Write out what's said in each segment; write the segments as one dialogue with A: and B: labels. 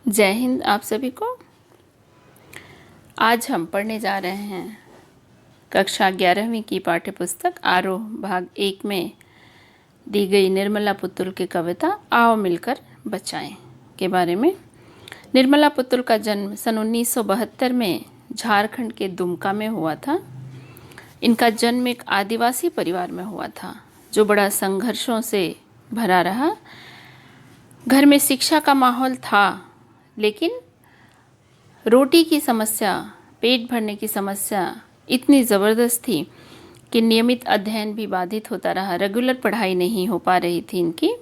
A: जय हिंद आप सभी को। आज हम पढ़ने जा रहे हैं कक्षा 11वीं की पाठ्य पुस्तक आरोह भाग 1 में दी गई निर्मला पुतुल की कविता आओ मिलकर बचाएं के बारे में। निर्मला पुतुल का जन्म सन 1972 में झारखंड के दुमका में हुआ था। इनका जन्म एक आदिवासी परिवार में हुआ था जो बड़ा संघर्षों से भरा रहा। घर में शिक्षा का माहौल था, लेकिन रोटी की समस्या, पेट भरने की समस्या इतनी ज़बरदस्त थी कि नियमित अध्ययन भी बाधित होता रहा। रेगुलर पढ़ाई नहीं हो पा रही थी इनकी।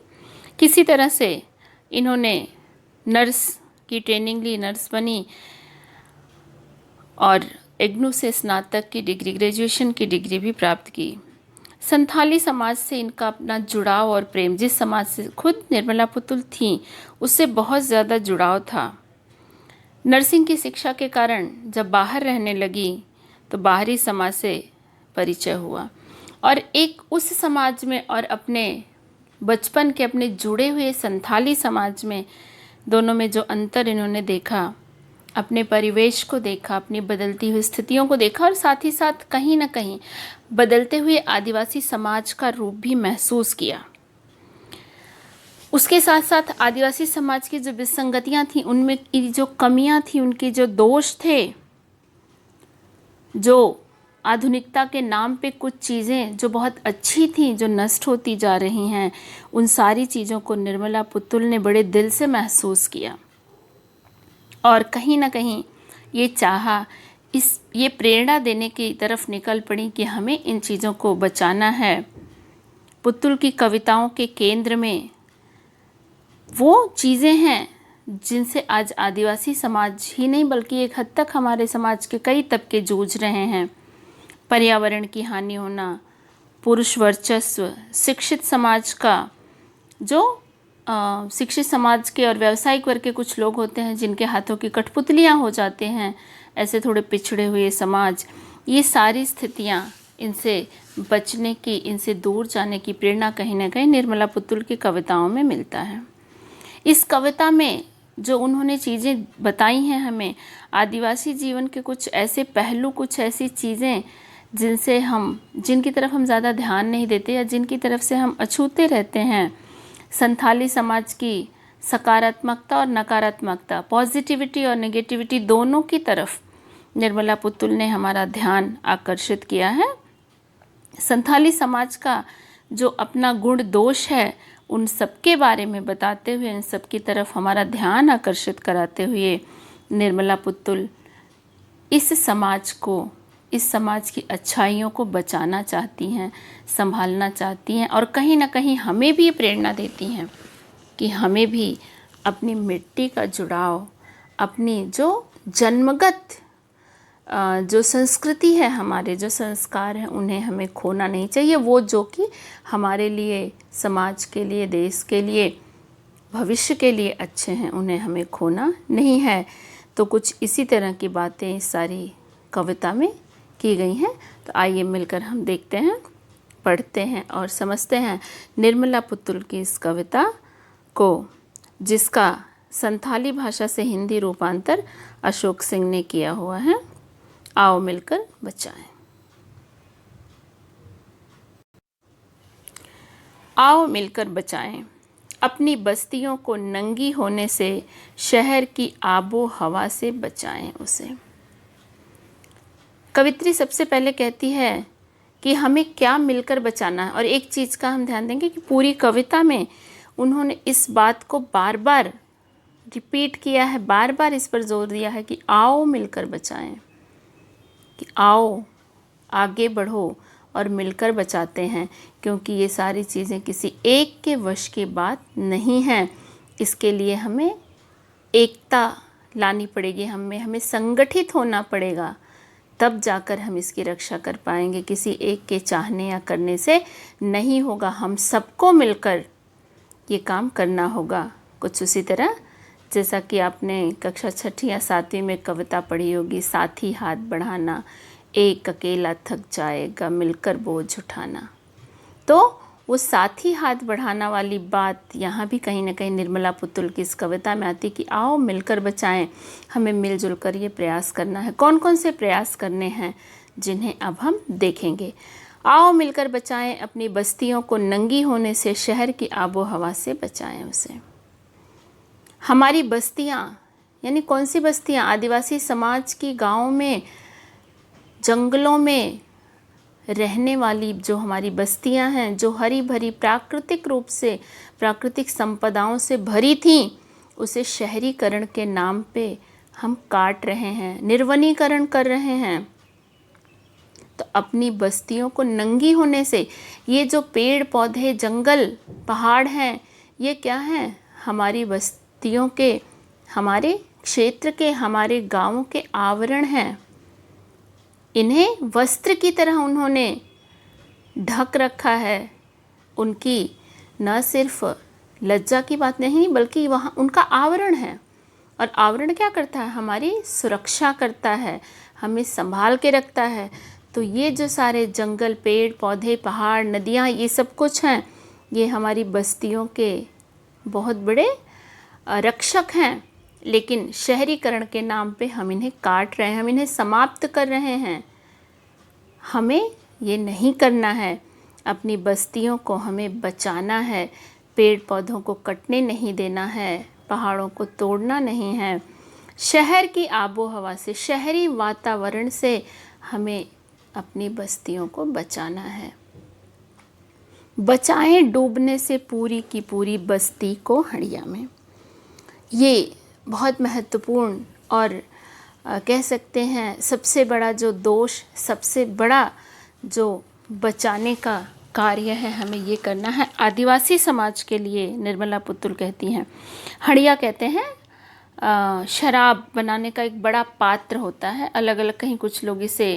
A: किसी तरह से इन्होंने नर्स की ट्रेनिंग ली, नर्स बनी और इग्नू से स्नातक की डिग्री, ग्रेजुएशन की डिग्री भी प्राप्त की। संथाली समाज से इनका अपना जुड़ाव और प्रेम, जिस समाज से खुद निर्मला पुतुल थीं उससे बहुत ज़्यादा जुड़ाव था। नर्सिंग की शिक्षा के कारण जब बाहर रहने लगी तो बाहरी समाज से परिचय हुआ और एक उस समाज में और अपने बचपन के अपने जुड़े हुए संथाली समाज में, दोनों में जो अंतर इन्होंने देखा, अपने परिवेश को देखा, अपनी बदलती हुई स्थितियों को देखा और साथ ही साथ कहीं ना कहीं बदलते हुए आदिवासी समाज का रूप भी महसूस किया। उसके साथ साथ आदिवासी समाज की जो विसंगतियां थीं, उनमें की जो कमियां थीं, उनके जो दोष थे, जो आधुनिकता के नाम पे कुछ चीज़ें जो बहुत अच्छी थीं जो नष्ट होती जा रही हैं, उन सारी चीज़ों को निर्मला पुतुल ने बड़े दिल से महसूस किया और कहीं ना कहीं ये चाहा, ये प्रेरणा देने की तरफ निकल पड़ी कि हमें इन चीज़ों को बचाना है। पुतुल की कविताओं के केंद्र में वो चीज़ें हैं जिनसे आज आदिवासी समाज ही नहीं बल्कि एक हद तक हमारे समाज के कई तबके जूझ रहे हैं। पर्यावरण की हानि होना, पुरुष वर्चस्व, शिक्षित समाज का जो शिक्षित समाज के और व्यावसायिक वर्ग के कुछ लोग होते हैं जिनके हाथों की कठपुतलियाँ हो जाते हैं, ऐसे थोड़े पिछड़े हुए समाज, ये सारी स्थितियाँ, इनसे बचने की, इनसे दूर जाने की प्रेरणा कहीं ना कहीं निर्मला पुतुल की कविताओं में मिलता है। इस कविता में जो उन्होंने चीज़ें बताई हैं हमें, आदिवासी जीवन के कुछ ऐसे पहलू, कुछ ऐसी चीज़ें जिनकी तरफ हम ज़्यादा ध्यान नहीं देते या जिनकी तरफ से हम अछूते रहते हैं। संथाली समाज की सकारात्मकता और नकारात्मकता, पॉजिटिविटी और नेगेटिविटी, दोनों की तरफ निर्मला पुतुल ने हमारा ध्यान आकर्षित किया है। संथाली समाज का जो अपना गुण दोष है, उन सब के बारे में बताते हुए, इन सब की तरफ हमारा ध्यान आकर्षित कराते हुए निर्मला पुतुल इस समाज की अच्छाइयों को बचाना चाहती हैं, संभालना चाहती हैं और कहीं ना कहीं हमें भी प्रेरणा देती हैं कि हमें भी अपनी मिट्टी का जुड़ाव, अपनी जो जन्मगत जो संस्कृति है, हमारे जो संस्कार हैं, उन्हें हमें खोना नहीं चाहिए। वो जो कि हमारे लिए, समाज के लिए, देश के लिए, भविष्य के लिए अच्छे हैं, उन्हें हमें खोना नहीं है। तो कुछ इसी तरह की बातें इस सारी कविता में की गई हैं। तो आइए मिलकर हम देखते हैं, पढ़ते हैं और समझते हैं निर्मला पुतुल की इस कविता को, जिसका संथाली भाषा से हिंदी रूपांतर अशोक सिंह ने किया हुआ है। आओ मिलकर बचाएं। आओ मिलकर बचाएं अपनी बस्तियों को नंगी होने से, शहर की आबो हवा से बचाएं उसे। कवित्री सबसे पहले कहती है कि हमें क्या मिलकर बचाना है, और एक चीज़ का हम ध्यान देंगे कि पूरी कविता में उन्होंने इस बात को बार बार रिपीट किया है, बार बार इस पर जोर दिया है कि आओ मिलकर बचाएं, कि आओ आगे बढ़ो और मिलकर बचाते हैं, क्योंकि ये सारी चीज़ें किसी एक के वश की बात नहीं है। इसके लिए हमें एकता लानी पड़ेगी, हमें संगठित होना पड़ेगा, तब जाकर हम इसकी रक्षा कर पाएंगे। किसी एक के चाहने या करने से नहीं होगा, हम सबको मिलकर ये काम करना होगा। कुछ उसी तरह जैसा कि आपने कक्षा 6ठी या 7वीं में कविता पढ़ी होगी, साथी हाथ बढ़ाना, एक अकेला थक जाएगा मिलकर बोझ उठाना। तो वो साथ ही हाथ बढ़ाना वाली बात यहाँ भी कहीं ना कहीं निर्मला पुतुल की इस कविता में आती कि आओ मिलकर बचाएं, हमें मिलजुल कर ये प्रयास करना है। कौन कौन से प्रयास करने हैं जिन्हें अब हम देखेंगे। आओ मिलकर बचाएं अपनी बस्तियों को नंगी होने से, शहर की आबो हवा से बचाएं उसे। हमारी बस्तियाँ यानी कौन सी बस्तियाँ? आदिवासी समाज की गाँव में, जंगलों में रहने वाली जो हमारी बस्तियां हैं, जो हरी भरी प्राकृतिक रूप से, प्राकृतिक संपदाओं से भरी थीं, उसे शहरीकरण के नाम पे हम काट रहे हैं, निर्वनीकरण कर रहे हैं। तो अपनी बस्तियों को नंगी होने से, ये जो पेड़ पौधे, जंगल, पहाड़ हैं, ये क्या हैं? हमारी बस्तियों के, हमारे क्षेत्र के, हमारे गाँवों के आवरण हैं। इन्हें वस्त्र की तरह उन्होंने ढक रखा है। उनकी न सिर्फ लज्जा की बात नहीं, बल्कि वहाँ उनका आवरण है। और आवरण क्या करता है? हमारी सुरक्षा करता है, हमें संभाल के रखता है। तो ये जो सारे जंगल, पेड़ पौधे, पहाड़, नदियाँ, ये सब कुछ हैं, ये हमारी बस्तियों के बहुत बड़े रक्षक हैं। लेकिन शहरीकरण के नाम पे हम इन्हें काट रहे हैं, हम इन्हें समाप्त कर रहे हैं। हमें ये नहीं करना है। अपनी बस्तियों को हमें बचाना है, पेड़ पौधों को कटने नहीं देना है, पहाड़ों को तोड़ना नहीं है। शहर की आबो हवा से, शहरी वातावरण से हमें अपनी बस्तियों को बचाना है। बचाएं डूबने से पूरी की पूरी बस्ती को हड़िया में। ये बहुत महत्वपूर्ण और कह सकते हैं सबसे बड़ा जो दोष, सबसे बड़ा जो बचाने का कार्य है, हमें ये करना है। आदिवासी समाज के लिए निर्मला पुतुल कहती हैं, हड़िया कहते हैं शराब बनाने का एक बड़ा पात्र होता है। अलग अलग, कहीं कुछ लोग इसे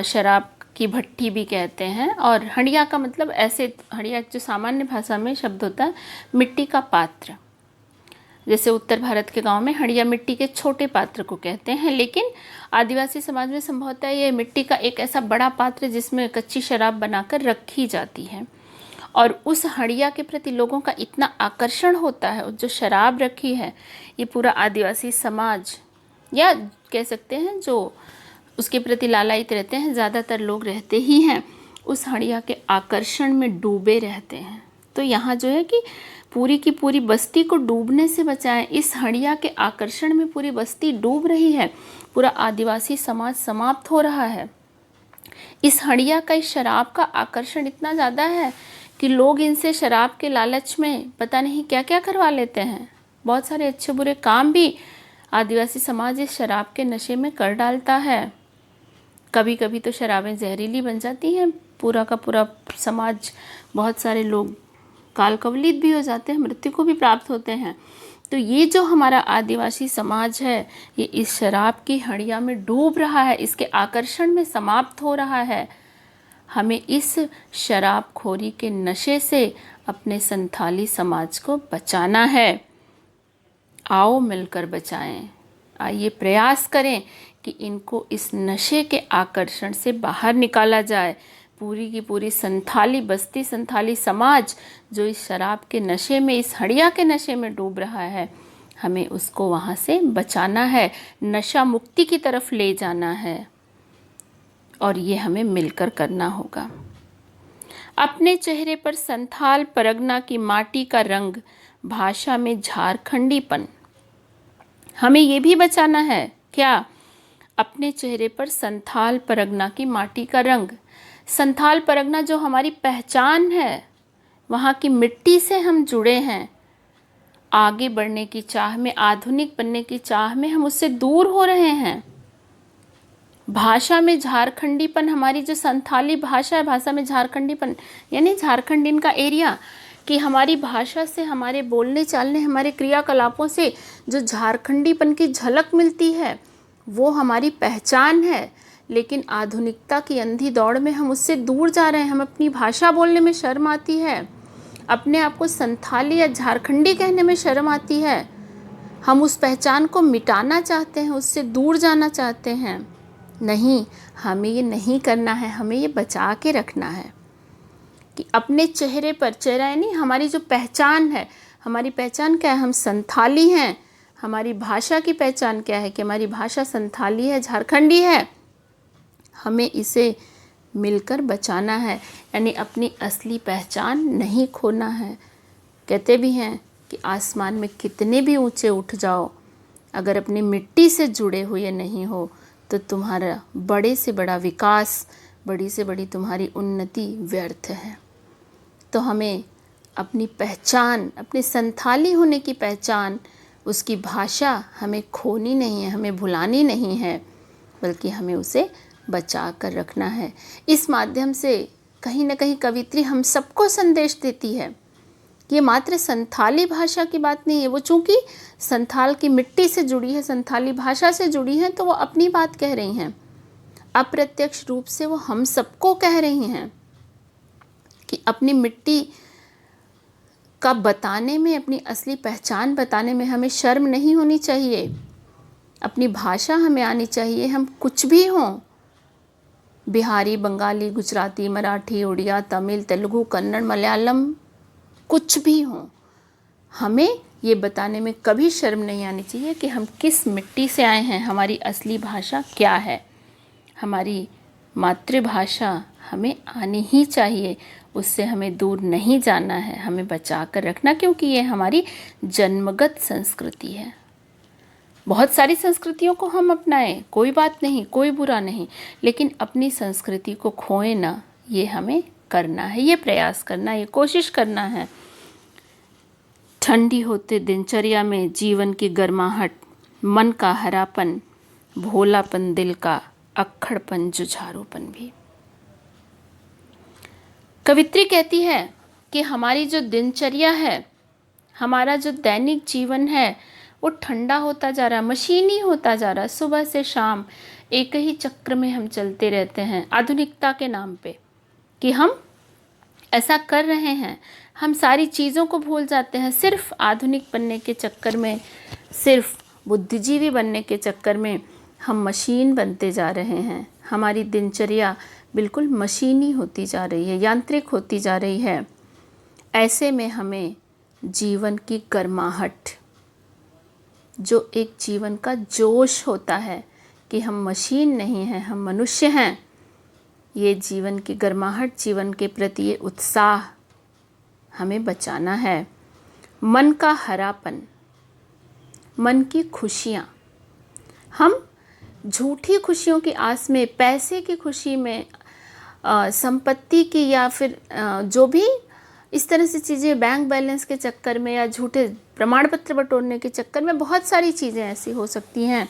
A: शराब की भट्टी भी कहते हैं। और हड़िया का मतलब ऐसे, हड़िया जो सामान्य भाषा में शब्द होता है मिट्टी का पात्र। जैसे उत्तर भारत के गांव में हड़िया मिट्टी के छोटे पात्र को कहते हैं, लेकिन आदिवासी समाज में संभवतः ये मिट्टी का एक ऐसा बड़ा पात्र जिसमें कच्ची शराब बनाकर रखी जाती है। और उस हड़िया के प्रति लोगों का इतना आकर्षण होता है, जो शराब रखी है, ये पूरा आदिवासी समाज, या कह सकते हैं जो उसके प्रति लालायित रहते हैं, ज़्यादातर लोग रहते ही हैं, उस हड़िया के आकर्षण में डूबे रहते हैं। तो यहाँ जो है कि पूरी की पूरी बस्ती को डूबने से बचाएं। इस हड़िया के आकर्षण में पूरी बस्ती डूब रही है, पूरा आदिवासी समाज समाप्त हो रहा है। इस हड़िया का, इस शराब का आकर्षण इतना ज़्यादा है कि लोग इनसे शराब के लालच में पता नहीं क्या क्या करवा लेते हैं। बहुत सारे अच्छे बुरे काम भी आदिवासी समाज इस शराब के नशे में कर डालता है। कभी कभी तो शराबें जहरीली बन जाती हैं, पूरा का पूरा समाज, बहुत सारे लोग काल कवलित भी हो जाते हैं, मृत्यु को भी प्राप्त होते हैं। तो ये जो हमारा आदिवासी समाज है, ये इस शराब की हड़िया में डूब रहा है, इसके आकर्षण में समाप्त हो रहा है। हमें इस शराबखोरी के नशे से अपने संथाली समाज को बचाना है। आओ मिलकर बचाएं। आइए प्रयास करें कि इनको इस नशे के आकर्षण से बाहर निकाला जाए। पूरी की पूरी संथाली बस्ती, संथाली समाज जो इस शराब के नशे में, इस हड़िया के नशे में डूब रहा है, हमें उसको वहाँ से बचाना है, नशा मुक्ति की तरफ ले जाना है। और ये हमें मिलकर करना होगा। अपने चेहरे पर संथाल परगना की माटी का रंग, भाषा में झारखंडीपन, हमें ये भी बचाना है। क्या? अपने चेहरे पर संथाल परगना की माटी का रंग। संथाल परगना जो हमारी पहचान है, वहाँ की मिट्टी से हम जुड़े हैं। आगे बढ़ने की चाह में, आधुनिक बनने की चाह में हम उससे दूर हो रहे हैं। भाषा में झारखंडीपन, हमारी जो संथाली भाषा है, भाषा में झारखंडीपन यानी झारखंड इनका एरिया, कि हमारी भाषा से, हमारे बोलने चालने, हमारे क्रियाकलापों से जो झारखंडीपन की झलक मिलती है, वो हमारी पहचान है। लेकिन आधुनिकता की अंधी दौड़ में हम उससे दूर जा रहे हैं। हम अपनी भाषा बोलने में शर्म आती है, अपने आप को संथाली या झारखंडी कहने में शर्म आती है। हम उस पहचान को मिटाना चाहते हैं, उससे दूर जाना चाहते हैं। नहीं, हमें ये नहीं करना है, हमें ये बचा के रखना है। कि अपने चेहरे पर, चेहरा यानी हमारी जो पहचान है, हमारी पहचान क्या है, हम संथाली हैं। हमारी भाषा की पहचान क्या है कि हमारी भाषा संथाली है, झारखंडी है। हमें इसे मिलकर बचाना है, यानी अपनी असली पहचान नहीं खोना है। कहते भी हैं कि आसमान में कितने भी ऊंचे उठ जाओ, अगर अपनी मिट्टी से जुड़े हुए नहीं हो तो तुम्हारा बड़े से बड़ा विकास, बड़ी से बड़ी तुम्हारी उन्नति व्यर्थ है। तो हमें अपनी पहचान, अपने संथाली होने की पहचान, उसकी भाषा हमें खोनी नहीं है, हमें भुलानी नहीं है, बल्कि हमें उसे बचा कर रखना है। इस माध्यम से कहीं ना कहीं कवित्री हम सबको संदेश देती है कि ये मात्र संथाली भाषा की बात नहीं है। वो चूँकि संथाल की मिट्टी से जुड़ी है, संथाली भाषा से जुड़ी है, तो वो अपनी बात कह रही हैं। अप्रत्यक्ष रूप से वो हम सबको कह रही हैं कि अपनी मिट्टी का बताने में, अपनी असली पहचान बताने में हमें शर्म नहीं होनी चाहिए। अपनी भाषा हमें आनी चाहिए, हम कुछ भी हों, बिहारी, बंगाली, गुजराती, मराठी, उड़िया, तमिल, तेलुगु, कन्नड़, मलयालम, कुछ भी हों, हमें ये बताने में कभी शर्म नहीं आनी चाहिए कि हम किस मिट्टी से आए हैं, हमारी असली भाषा क्या है। हमारी मातृभाषा हमें आनी ही चाहिए, उससे हमें दूर नहीं जाना है, हमें बचा कर रखना, क्योंकि ये हमारी जन्मगत संस्कृति है। बहुत सारी संस्कृतियों को हम अपनाएं, कोई बात नहीं, कोई बुरा नहीं, लेकिन अपनी संस्कृति को खोए ना, ये हमें करना है, ये प्रयास करना, ये कोशिश करना है। ठंडी होते दिनचर्या में जीवन की गर्माहट, मन का हरापन, भोलापन दिल का, अक्खड़पन जुझारूपन भी। कवित्री कहती है कि हमारी जो दिनचर्या है, हमारा जो दैनिक जीवन है, वो ठंडा होता जा रहा, मशीनी होता जा रहा। सुबह से शाम एक ही चक्र में हम चलते रहते हैं, आधुनिकता के नाम पे कि हम ऐसा कर रहे हैं। हम सारी चीज़ों को भूल जाते हैं, सिर्फ आधुनिक बनने के चक्कर में, सिर्फ बुद्धिजीवी बनने के चक्कर में हम मशीन बनते जा रहे हैं। हमारी दिनचर्या बिल्कुल मशीनी होती जा रही है, यांत्रिक होती जा रही है। ऐसे में हमें जीवन की गर्माहट, जो एक जीवन का जोश होता है कि हम मशीन नहीं हैं, हम मनुष्य हैं, ये जीवन की गर्माहट, जीवन के प्रति ये उत्साह हमें बचाना है। मन का हरापन, मन की खुशियाँ, हम झूठी खुशियों की आस में, पैसे की खुशी में, संपत्ति की, या फिर जो भी इस तरह से चीज़ें, बैंक बैलेंस के चक्कर में या झूठे प्रमाण पत्र बटोरने के चक्कर में, बहुत सारी चीज़ें ऐसी हो सकती हैं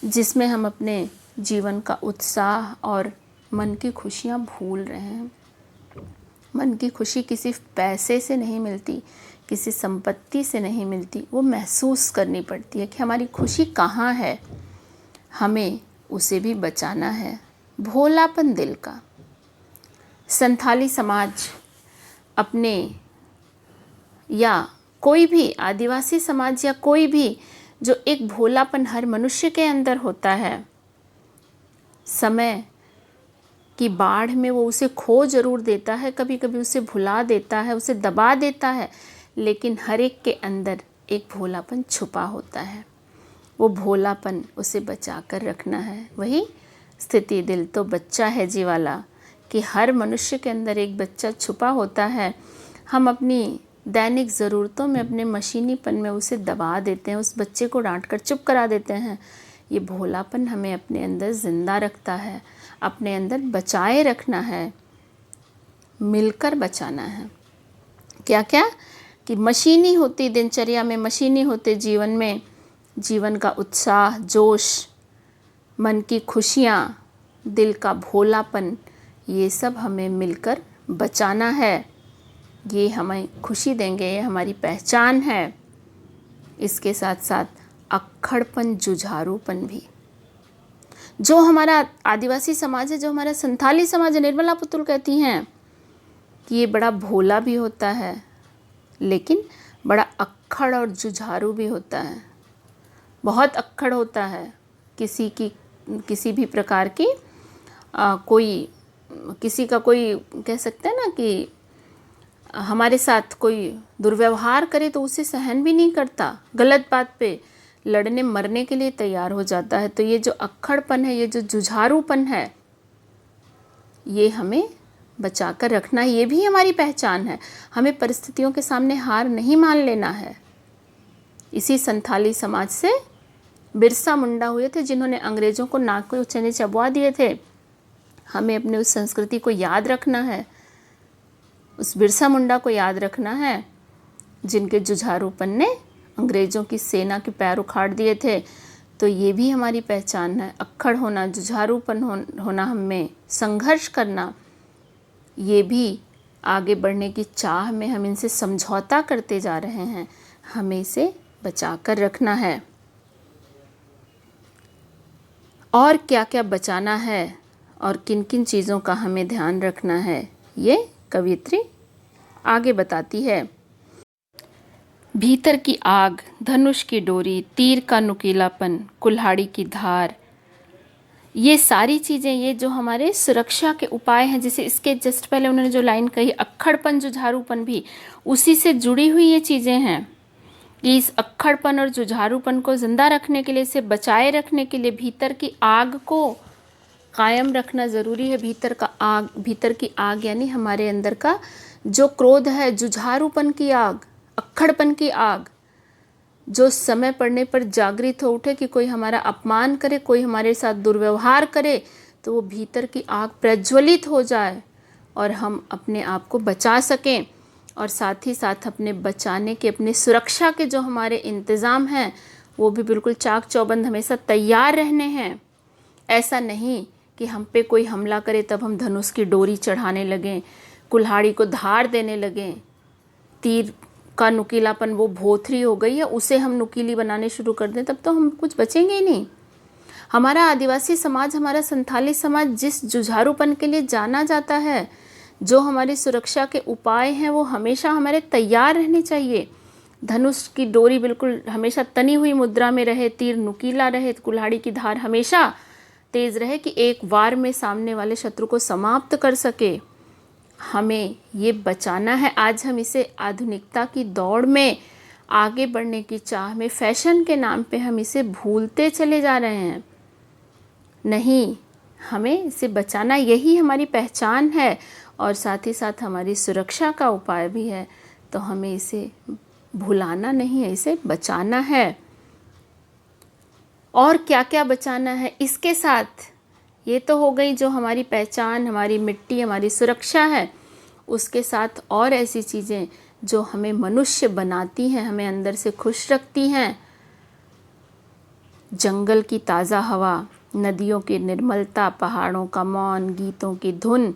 A: जिसमें हम अपने जीवन का उत्साह और मन की खुशियाँ भूल रहे हैं। मन की खुशी किसी पैसे से नहीं मिलती, किसी संपत्ति से नहीं मिलती, वो महसूस करनी पड़ती है कि हमारी खुशी कहाँ है, हमें उसे भी बचाना है। भोलापन दिल का, संथाली समाज अपने, या कोई भी आदिवासी समाज, या कोई भी, जो एक भोलापन हर मनुष्य के अंदर होता है, समय की बाढ़ में वो उसे खो जरूर देता है, कभी कभी उसे भुला देता है, उसे दबा देता है, लेकिन हर एक के अंदर एक भोलापन छुपा होता है। वो भोलापन उसे बचा कर रखना है। वही स्थिति दिल तो बच्चा है जी वाला, कि हर मनुष्य के अंदर एक बच्चा छुपा होता है। हम अपनी दैनिक ज़रूरतों में, अपने मशीनीपन में उसे दबा देते हैं, उस बच्चे को डांट कर चुप करा देते हैं। ये भोलापन हमें अपने अंदर ज़िंदा रखता है, अपने अंदर बचाए रखना है, मिलकर बचाना है। क्या क्या कि मशीनी होती दिनचर्या में, मशीनी होते जीवन में, जीवन का उत्साह, जोश, मन की खुशियाँ, दिल का भोलापन, ये सब हमें मिलकर बचाना है। ये हमें खुशी देंगे, ये हमारी पहचान है। इसके साथ साथ अक्खड़पन, जुझारूपन भी। जो हमारा आदिवासी समाज है, जो हमारा संथाली समाज है, निर्मला पुतुल कहती हैं कि ये बड़ा भोला भी होता है, लेकिन बड़ा अक्खड़ और जुझारू भी होता है। बहुत अक्खड़ होता है, किसी भी प्रकार की कोई किसी का कोई कह सकते हैं ना कि हमारे साथ कोई दुर्व्यवहार करे तो उसे सहन भी नहीं करता, गलत बात पे लड़ने मरने के लिए तैयार हो जाता है। तो ये जो अक्खड़पन है, ये जो जुझारूपन है, ये हमें बचा कर रखना, ये भी हमारी पहचान है। हमें परिस्थितियों के सामने हार नहीं मान लेना है। इसी संथाली समाज से बिरसा मुंडा हुए थे, जिन्होंने अंग्रेज़ों को नाक के ऊंचे नीचे चबवा दिए थे। हमें अपने उस संस्कृति को याद रखना है, उस बिरसा मुंडा को याद रखना है, जिनके जुझारूपन ने अंग्रेज़ों की सेना के पैर उखाड़ दिए थे। तो ये भी हमारी पहचान है। अक्खड़ होना, जुझारूपन होना, हमें संघर्ष करना, ये भी आगे बढ़ने की चाह में हम इनसे समझौता करते जा रहे हैं। हमें इसे बचा कर रखना है। और क्या क्या बचाना है और किन किन चीज़ों का हमें ध्यान रखना है, ये कवियत्री आगे बताती है। भीतर की आग, धनुष की डोरी, तीर का नुकीलापन, कुल्हाड़ी की धार, ये सारी चीज़ें, ये जो हमारे सुरक्षा के उपाय हैं, जैसे इसके जस्ट पहले उन्होंने जो लाइन कही, अक्खड़पन जुझारूपन, भी उसी से जुड़ी हुई ये चीज़ें हैं कि इस अक्खड़पन और जुझारूपन को ज़िंदा रखने के लिए, इसे बचाए रखने के लिए भीतर की आग को कायम रखना ज़रूरी है। भीतर की आग यानी हमारे अंदर का जो क्रोध है, जुझारूपन की आग, अक्खड़पन की आग, जो समय पड़ने पर जागृत हो उठे कि कोई हमारा अपमान करे, कोई हमारे साथ दुर्व्यवहार करे, तो वो भीतर की आग प्रज्वलित हो जाए और हम अपने आप को बचा सकें। और साथ ही साथ अपने बचाने के, अपने सुरक्षा के जो हमारे इंतज़ाम हैं, वो भी बिल्कुल चाक चौबंद हमेशा तैयार रहने हैं। ऐसा नहीं कि हम पे कोई हमला करे तब हम धनुष की डोरी चढ़ाने लगें, कुल्हाड़ी को धार देने लगें, तीर का नुकीलापन वो भोथरी हो गई है उसे हम नुकीली बनाने शुरू कर दें, तब तो हम कुछ बचेंगे ही नहीं। हमारा आदिवासी समाज, हमारा संथाली समाज जिस जुझारूपन के लिए जाना जाता है, जो हमारी सुरक्षा के उपाय हैं, वो हमेशा हमारे तैयार रहने चाहिए। धनुष की डोरी बिल्कुल हमेशा तनी हुई मुद्रा में रहे, तीर नुकीला रहे, कुल्हाड़ी की धार हमेशा तेज रहे कि एक वार में सामने वाले शत्रु को समाप्त कर सके। हमें ये बचाना है। आज हम इसे आधुनिकता की दौड़ में, आगे बढ़ने की चाह में, फैशन के नाम पे हम इसे भूलते चले जा रहे हैं। नहीं, हमें इसे बचाना, यही हमारी पहचान है और साथ ही साथ हमारी सुरक्षा का उपाय भी है। तो हमें इसे भुलाना नहीं है, इसे बचाना है। और क्या क्या बचाना है इसके साथ, ये तो हो गई जो हमारी पहचान, हमारी मिट्टी, हमारी सुरक्षा है। उसके साथ और ऐसी चीज़ें जो हमें मनुष्य बनाती हैं, हमें अंदर से खुश रखती हैं। जंगल की ताज़ा हवा, नदियों की निर्मलता, पहाड़ों का मौन, गीतों की धुन,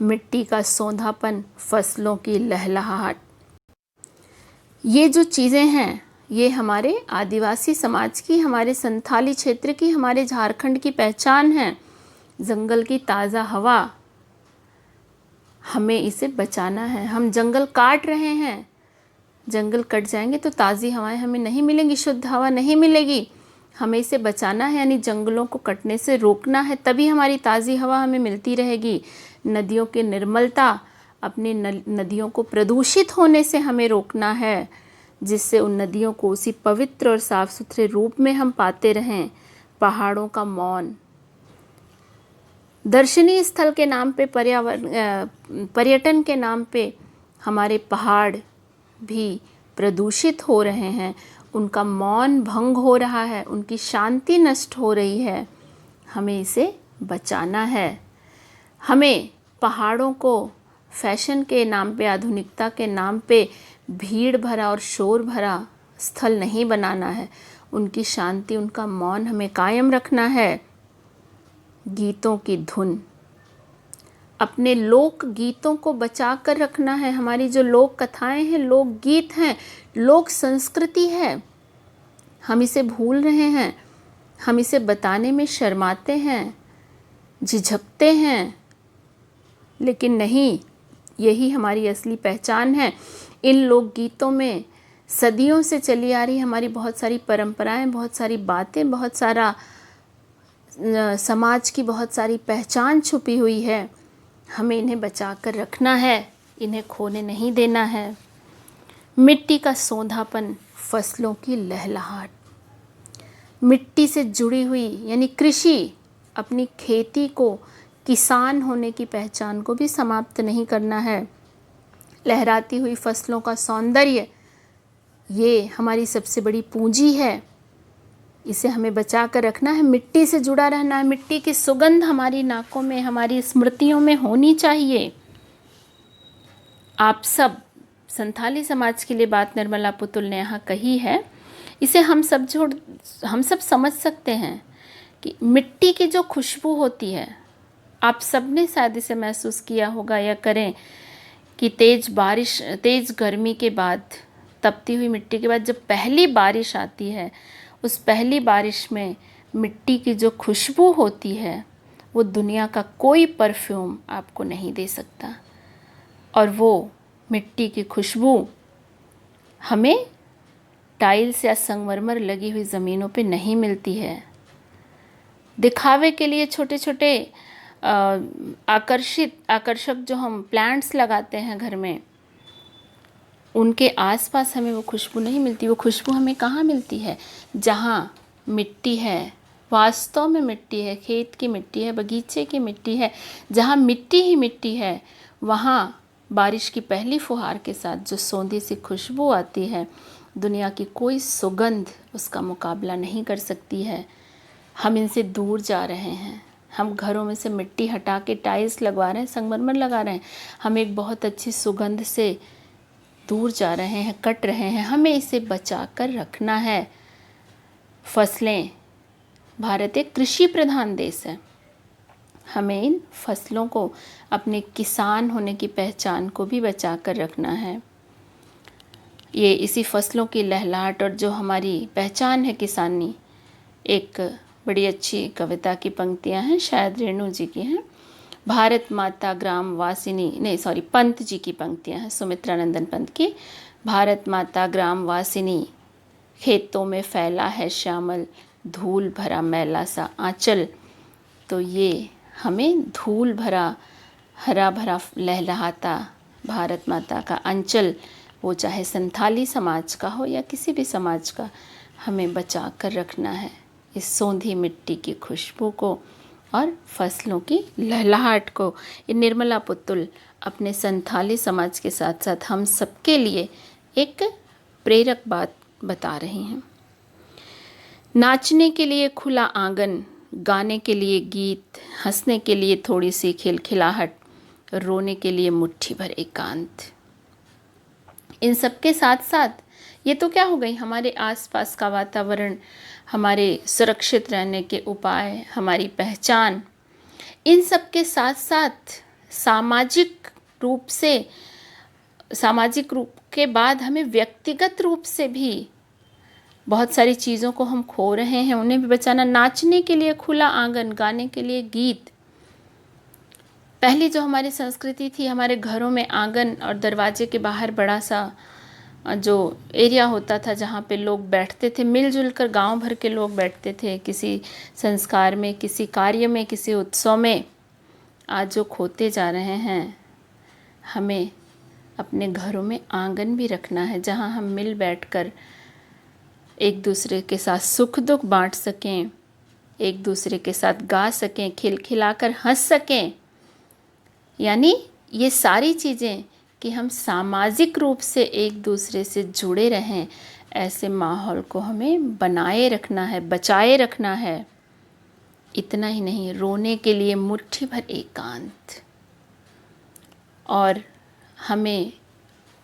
A: मिट्टी का सौंधापन, फसलों की लहलहाहट, ये जो चीज़ें हैं, ये हमारे आदिवासी समाज की, हमारे संथाली क्षेत्र की, हमारे झारखंड की पहचान है। जंगल की ताज़ा हवा, हमें इसे बचाना है। हम जंगल काट रहे हैं, जंगल कट जाएंगे तो ताज़ी हवाएं हमें नहीं मिलेंगी, शुद्ध हवा नहीं मिलेगी। हमें इसे बचाना है, यानी जंगलों को कटने से रोकना है, तभी हमारी ताज़ी हवा हमें मिलती रहेगी। नदियों की निर्मलता, अपनी नदियों को प्रदूषित होने से हमें रोकना है, जिससे उन नदियों को उसी पवित्र और साफ सुथरे रूप में हम पाते रहें। पहाड़ों का मौन, दर्शनीय स्थल के नाम पे, पर्यटन के नाम पे हमारे पहाड़ भी प्रदूषित हो रहे हैं, उनका मौन भंग हो रहा है, उनकी शांति नष्ट हो रही है। हमें इसे बचाना है। हमें पहाड़ों को फैशन के नाम पे, आधुनिकता के नाम पे भीड़ भरा और शोर भरा स्थल नहीं बनाना है। उनकी शांति, उनका मौन हमें कायम रखना है। गीतों की धुन, अपने लोक गीतों को बचा कर रखना है। हमारी जो लोक कथाएं हैं, लोक गीत हैं, लोक संस्कृति है, हम इसे भूल रहे हैं। हम इसे बताने में शर्माते हैं, झिझकते हैं, लेकिन नहीं, यही हमारी असली पहचान है। इन लोक गीतों में सदियों से चली आ रही हमारी बहुत सारी परंपराएं, बहुत सारी बातें, बहुत सारा समाज की बहुत सारी पहचान छुपी हुई है। हमें इन्हें बचा कर रखना है, इन्हें खोने नहीं देना है। मिट्टी का सौंधापन, फसलों की लहलहाट, मिट्टी से जुड़ी हुई यानी कृषि, अपनी खेती को, किसान होने की पहचान को भी समाप्त नहीं करना है। लहराती हुई फसलों का सौंदर्य, ये हमारी सबसे बड़ी पूंजी है, इसे हमें बचा कर रखना है। मिट्टी से जुड़ा रहना है, मिट्टी की सुगंध हमारी नाकों में, हमारी स्मृतियों में होनी चाहिए। आप सब, संथाली समाज के लिए बात निर्मला पुतुल ने यहाँ कही है, इसे हम सब समझ सकते हैं कि मिट्टी की जो खुशबू होती है, आप सब ने शायद इसे महसूस किया होगा या करें कि तेज गर्मी के बाद, तपती हुई मिट्टी के बाद जब पहली बारिश आती है, उस पहली बारिश में मिट्टी की जो खुशबू होती है, वो दुनिया का कोई परफ्यूम आपको नहीं दे सकता। और वो मिट्टी की खुशबू हमें टाइल्स या संगमरमर लगी हुई ज़मीनों पे नहीं मिलती है। दिखावे के लिए छोटे छोटे आकर्षक जो हम प्लांट्स लगाते हैं घर में, उनके आसपास हमें वो खुशबू नहीं मिलती। वो खुशबू हमें कहाँ मिलती है? जहाँ मिट्टी है, वास्तव में मिट्टी है, खेत की मिट्टी है, बगीचे की मिट्टी है, जहाँ मिट्टी ही मिट्टी है, वहाँ बारिश की पहली फुहार के साथ जो सौंधी सी खुशबू आती है, दुनिया की कोई सुगंध उसका मुकाबला नहीं कर सकती है। हम इनसे दूर जा रहे हैं। हम घरों में से मिट्टी हटा के टाइल्स लगवा रहे हैं, संगमरमर लगा रहे हैं। हम एक बहुत अच्छी सुगंध से दूर जा रहे हैं, कट रहे हैं। हमें इसे बचा कर रखना है। फसलें, भारत एक कृषि प्रधान देश है। हमें इन फसलों को, अपने किसान होने की पहचान को भी बचा कर रखना है। ये इसी फसलों की लहलहाट और जो हमारी पहचान है किसानी, एक बड़ी अच्छी कविता की पंक्तियां हैं, शायद रेणु जी की हैं। भारत माता ग्राम वासिनी, नहीं सॉरी, पंत जी की पंक्तियां हैं, सुमित्रा नंदन पंत की। भारत माता ग्राम वासिनी, खेतों में फैला है श्यामल, धूल भरा मैला सा आंचल। तो ये हमें धूल भरा, हरा भरा, लहलहाता भारत माता का अंचल, वो चाहे संथाली समाज का हो या किसी भी समाज का, हमें बचा कर रखना है। इस सौंधी मिट्टी की खुशबू को और फसलों की लहलहाट को। ये निर्मला पुतुल अपने संथाली समाज के साथ साथ हम सबके लिए एक प्रेरक बात बता रही हैं। नाचने के लिए खुला आंगन, गाने के लिए गीत, हंसने के लिए थोड़ी सी खिलखिलाहट, रोने के लिए मुट्ठी भर एकांत। इन सब के साथ साथ ये तो क्या हो गई, हमारे आसपास का वातावरण, हमारे सुरक्षित रहने के उपाय, हमारी पहचान। इन सब के साथ साथ सामाजिक रूप के बाद हमें व्यक्तिगत रूप से भी बहुत सारी चीज़ों को हम खो रहे हैं, उन्हें भी बचाना। नाचने के लिए खुला आंगन, गाने के लिए गीत। पहली जो हमारी संस्कृति थी, हमारे घरों में आंगन और दरवाजे के बाहर बड़ा सा जो एरिया होता था जहाँ पे लोग बैठते थे, मिलजुल कर गाँव भर के लोग बैठते थे किसी संस्कार में, किसी कार्य में, किसी उत्सव में। आज जो खोते जा रहे हैं, हमें अपने घरों में आंगन भी रखना है जहाँ हम मिल बैठकर एक दूसरे के साथ सुख दुख बांट सकें, एक दूसरे के साथ गा सकें, खिलखिलाकर हंस सकें। यानी ये सारी चीज़ें कि हम सामाजिक रूप से एक दूसरे से जुड़े रहें, ऐसे माहौल को हमें बनाए रखना है, बचाए रखना है। इतना ही नहीं, रोने के लिए मुट्ठी भर एकांत। और हमें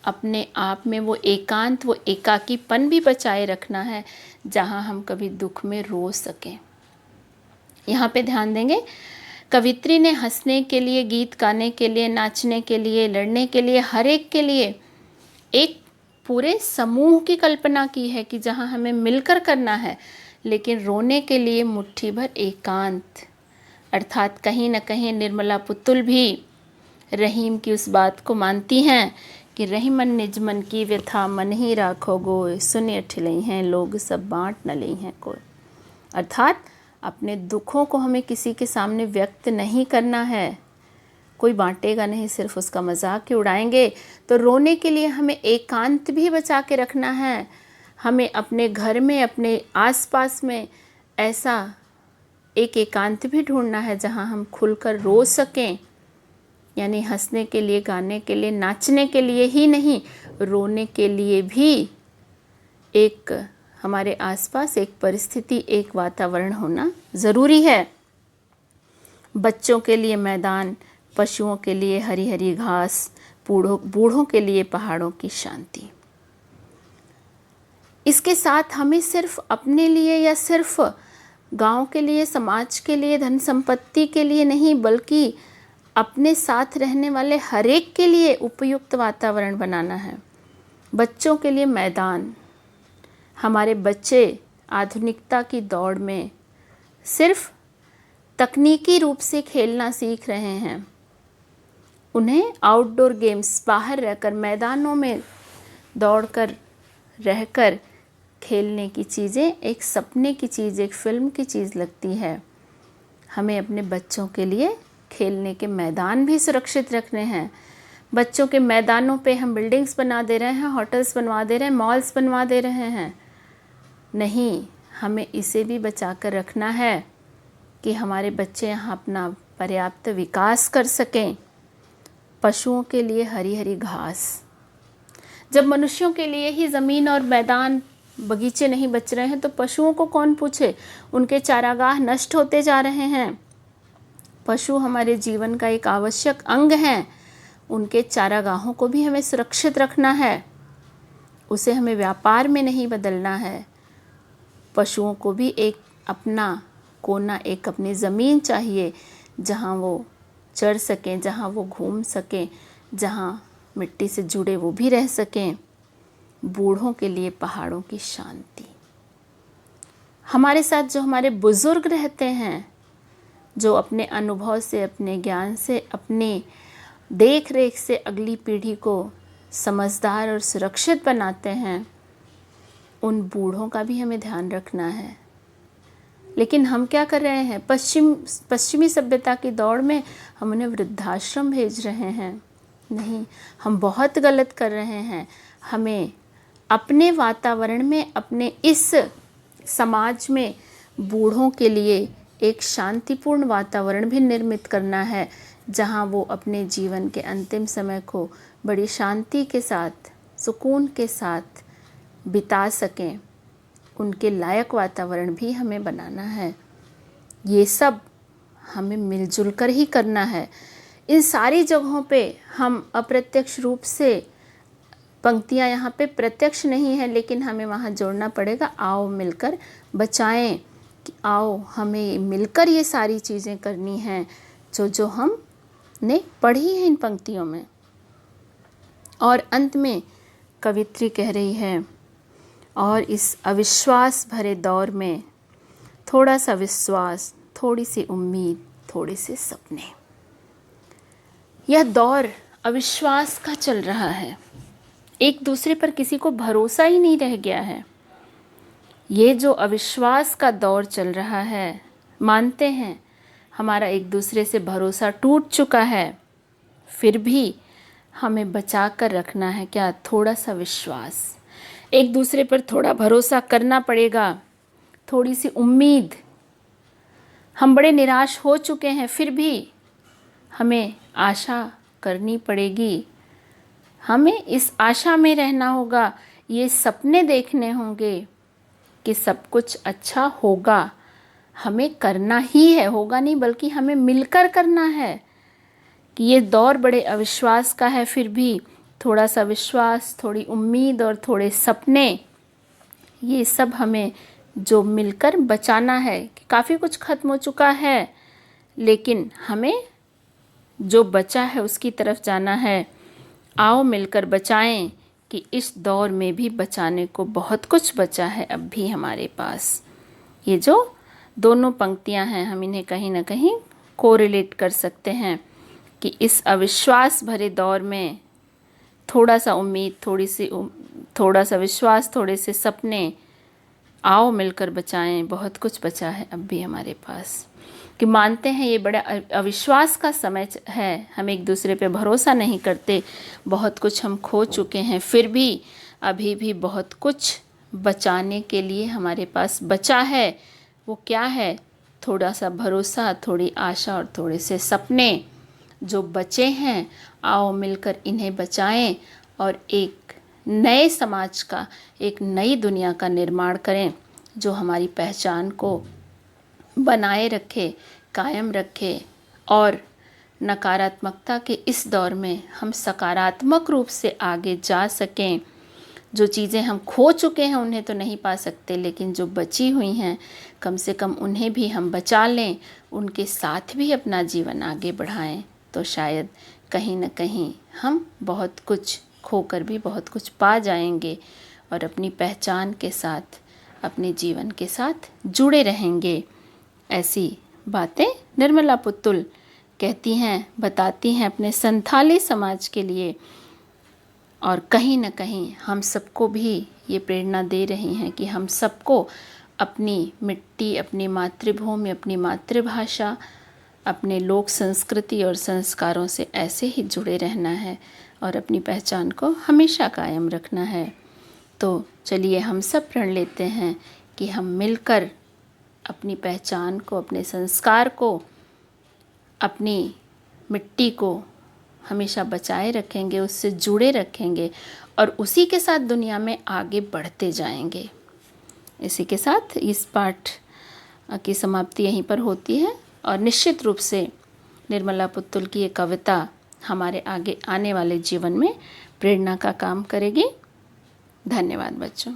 A: अपने आप में वो एकांत, वो एकाकीपन भी बचाए रखना है जहाँ हम कभी दुख में रो सकें। यहाँ पे ध्यान देंगे, कवित्री ने हंसने के लिए, गीत गाने के लिए, नाचने के लिए, लड़ने के लिए, हर एक के लिए एक पूरे समूह की कल्पना की है कि जहाँ हमें मिलकर करना है। लेकिन रोने के लिए मुट्ठी भर एकांत, अर्थात कहीं न कहीं निर्मला पुतुल भी रहीम की उस बात को मानती हैं कि रहीमन निज मन की व्यथा मन ही राखो गोय, सुने ठिलई हैं लोग सब बाँट न लई हैं कोई। अर्थात अपने दुखों को हमें किसी के सामने व्यक्त नहीं करना है, कोई बांटेगा नहीं, सिर्फ उसका मजाक ही उड़ाएंगे। तो रोने के लिए हमें एकांत भी बचा के रखना है। हमें अपने घर में, अपने आसपास में ऐसा एक एकांत भी ढूंढना है जहाँ हम खुलकर रो सकें। यानी हंसने के लिए, गाने के लिए, नाचने के लिए ही नहीं, रोने के लिए भी एक हमारे आसपास एक परिस्थिति, एक वातावरण होना ज़रूरी है। बच्चों के लिए मैदान, पशुओं के लिए हरी हरी घास, बूढ़ों के लिए पहाड़ों की शांति। इसके साथ हमें सिर्फ अपने लिए या सिर्फ गांव के लिए, समाज के लिए, धन संपत्ति के लिए नहीं, बल्कि अपने साथ रहने वाले हर एक के लिए उपयुक्त वातावरण बनाना है। बच्चों के लिए मैदान। हमारे बच्चे आधुनिकता की दौड़ में सिर्फ तकनीकी रूप से खेलना सीख रहे हैं। उन्हें आउटडोर गेम्स, बाहर रहकर मैदानों में दौड़कर रहकर खेलने की चीज़ें एक सपने की चीज़, एक फिल्म की चीज़ लगती है। हमें अपने बच्चों के लिए खेलने के मैदान भी सुरक्षित रखने हैं। बच्चों के मैदानों पे हम बिल्डिंग्स बना दे रहे हैं, होटल्स बनवा दे रहे हैं, मॉल्स बनवा दे रहे हैं। नहीं, हमें इसे भी बचा कर रखना है कि हमारे बच्चे यहाँ अपना पर्याप्त विकास कर सकें। पशुओं के लिए हरी हरी घास। जब मनुष्यों के लिए ही ज़मीन और मैदान, बगीचे नहीं बच रहे हैं तो पशुओं को कौन पूछे। उनके चारागाह नष्ट होते जा रहे हैं। पशु हमारे जीवन का एक आवश्यक अंग हैं। उनके चारागाहों को भी हमें सुरक्षित रखना है। उसे हमें व्यापार में नहीं बदलना है। पशुओं को भी एक अपना कोना, एक अपनी ज़मीन चाहिए जहाँ वो चर सकें, जहाँ वो घूम सकें, जहाँ मिट्टी से जुड़े वो भी रह सकें। बूढ़ों के लिए पहाड़ों की शांति। हमारे साथ जो हमारे बुज़ुर्ग रहते हैं, जो अपने अनुभव से, अपने ज्ञान से, अपनी देख रेख से अगली पीढ़ी को समझदार और सुरक्षित बनाते हैं, उन बूढ़ों का भी हमें ध्यान रखना है। लेकिन हम क्या कर रहे हैं? पश्चिमी सभ्यता की दौड़ में हम उन्हें वृद्धाश्रम भेज रहे हैं। नहीं, हम बहुत गलत कर रहे हैं। हमें अपने वातावरण में, अपने इस समाज में बूढ़ों के लिए एक शांतिपूर्ण वातावरण भी निर्मित करना है, जहाँ वो अपने जीवन के अंतिम समय को बड़ी शांति के साथ, सुकून के साथ बिता सकें। उनके लायक वातावरण भी हमें बनाना है। ये सब हमें मिलजुल कर ही करना है। इन सारी जगहों पे हम अप्रत्यक्ष रूप से, पंक्तियाँ यहाँ पे प्रत्यक्ष नहीं है, लेकिन हमें वहाँ जोड़ना पड़ेगा, आओ मिलकर बचाएं, कि आओ हमें मिलकर ये सारी चीज़ें करनी हैं जो हमने पढ़ी है इन पंक्तियों में। और अंत में कवित्री कह रही है, और इस अविश्वास भरे दौर में थोड़ा सा विश्वास, थोड़ी सी उम्मीद, थोड़े से सपने। यह दौर अविश्वास का चल रहा है। एक दूसरे पर किसी को भरोसा ही नहीं रह गया है। ये जो अविश्वास का दौर चल रहा है, मानते हैं हमारा एक दूसरे से भरोसा टूट चुका है, फिर भी हमें बचा कर रखना है क्या? थोड़ा सा विश्वास। एक दूसरे पर थोड़ा भरोसा करना पड़ेगा, थोड़ी सी उम्मीद। हम बड़े निराश हो चुके हैं, फिर भी हमें आशा करनी पड़ेगी। हमें इस आशा में रहना होगा, ये सपने देखने होंगे कि सब कुछ अच्छा होगा। हमें करना ही है, होगा नहीं, बल्कि हमें मिलकर करना है। कि ये दौर बड़े अविश्वास का है, फिर भी थोड़ा सा विश्वास, थोड़ी उम्मीद और थोड़े सपने, ये सब हमें जो मिलकर बचाना है। कि काफ़ी कुछ ख़त्म हो चुका है, लेकिन हमें जो बचा है उसकी तरफ जाना है। आओ मिलकर बचाएं, कि इस दौर में भी बचाने को बहुत कुछ बचा है अब भी हमारे पास। ये जो दोनों पंक्तियां हैं, हम इन्हें कहीं ना कहीं कोरिलेट कर सकते हैं कि इस अविश्वास भरे दौर में थोड़ा सा उम्मीद, थोड़ा सा विश्वास, थोड़े से सपने, आओ मिलकर बचाएं, बहुत कुछ बचा है अब भी हमारे पास। कि मानते हैं ये बड़ा अविश्वास का समय है, हम एक दूसरे पे भरोसा नहीं करते, बहुत कुछ हम खो चुके हैं, फिर भी अभी भी बहुत कुछ बचाने के लिए हमारे पास बचा है। वो क्या है? थोड़ा सा भरोसा, थोड़ी आशा और थोड़े से सपने जो बचे हैं। आओ मिलकर इन्हें बचाएं और एक नए समाज का, एक नई दुनिया का निर्माण करें जो हमारी पहचान को बनाए रखे, कायम रखे और नकारात्मकता के इस दौर में हम सकारात्मक रूप से आगे जा सकें। जो चीज़ें हम खो चुके हैं उन्हें तो नहीं पा सकते, लेकिन जो बची हुई हैं कम से कम उन्हें भी हम बचा लें, उनके साथ भी अपना जीवन आगे बढ़ाएं, तो शायद कहीं न कहीं हम बहुत कुछ खोकर भी बहुत कुछ पा जाएंगे और अपनी पहचान के साथ, अपने जीवन के साथ जुड़े रहेंगे। ऐसी बातें निर्मला पुत्तुल कहती हैं, बताती हैं अपने संथाली समाज के लिए, और कहीं न कहीं हम सबको भी ये प्रेरणा दे रही हैं कि हम सबको अपनी मिट्टी, अपनी मातृभूमि, अपनी मातृभाषा, अपने लोक संस्कृति और संस्कारों से ऐसे ही जुड़े रहना है और अपनी पहचान को हमेशा कायम रखना है। तो चलिए हम सब प्रण लेते हैं कि हम मिलकर अपनी पहचान को, अपने संस्कार को, अपनी मिट्टी को हमेशा बचाए रखेंगे, उससे जुड़े रखेंगे और उसी के साथ दुनिया में आगे बढ़ते जाएंगे। इसी के साथ इस पाठ की समाप्ति यहीं पर होती है और निश्चित रूप से निर्मला पुत्तुल की ये कविता हमारे आगे आने वाले जीवन में प्रेरणा का काम करेगी। धन्यवाद बच्चों।